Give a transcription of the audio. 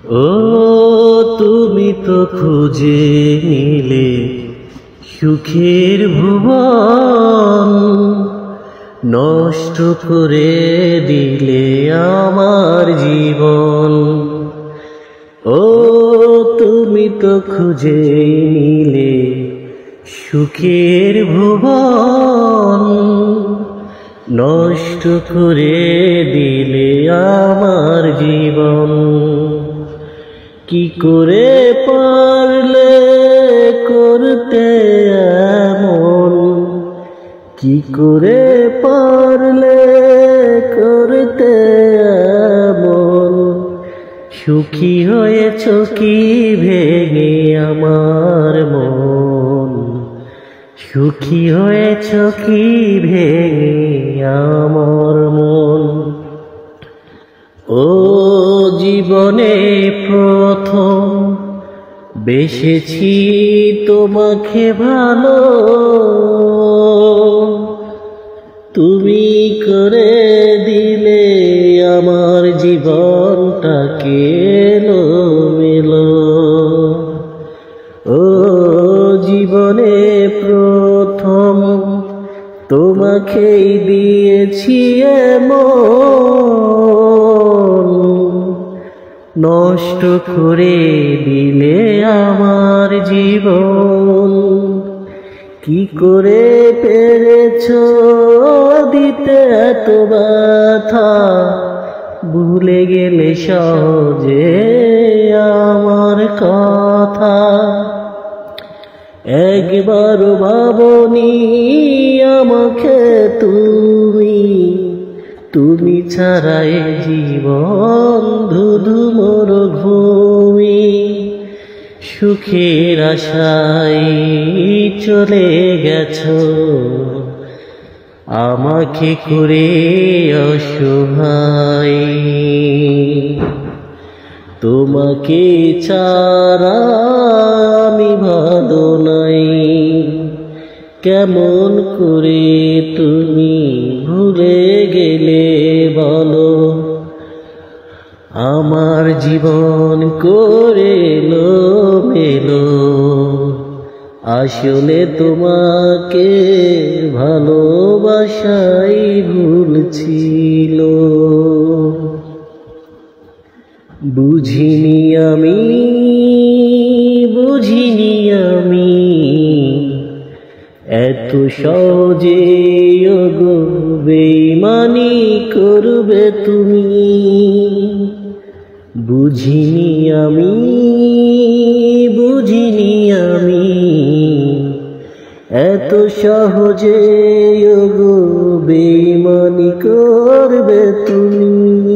ও তুমি তো খুঁজে নিলে সুখের ভুবন, নষ্ট করে দিলে আমার জীবন। ও তুমি তো খুঁজে নিলে সুখের ভুবন, নষ্ট করে দিলে আমার জীবন। কি করে পারলে করতে এমন, কি করে পারলে করতে এমন, সুখী হয়েছ কি ভেঙে আমার মন, সুখী হয়েছ কি ভেঙে আমার মন। ও জীবনে প্রথম বেসেছি তোমাকে ভালো, তুমি করে দিলে আমার জীবনটাকে এলোমেলো। ও জীবনে প্রথম তোমাকেই দিয়েছি এমন, নষ্ট করে দিলে আমার জীবন। কি করে পেরেছ দিতে এত ব্যথা, ভুলে গেলে সহজে আমার কথা। একবার ভাবনি আমাকে তুমি, তুমি ছাড়া এ জীবন ধুধু মরুভূমি। সুখের আশায় চলে গেছো আমাকে করে অসহায়, তোমাকে ছাড়া আমি ভালো নাই। কেমন করে তুমি ভুলে গেলে বলো, আমার জীবন করে এলোমেলো। আসলে তোমাকে ভালোবাসাই ভুল ছিল। বুঝিনি আমি, বুঝিনি আমি, এত সহজে ওগো বেঈমানি করবে তুমি। বুঝিনি আমি, বুঝিনি আমি, এত সহজে ওগো বেঈমানি করবে তুমি।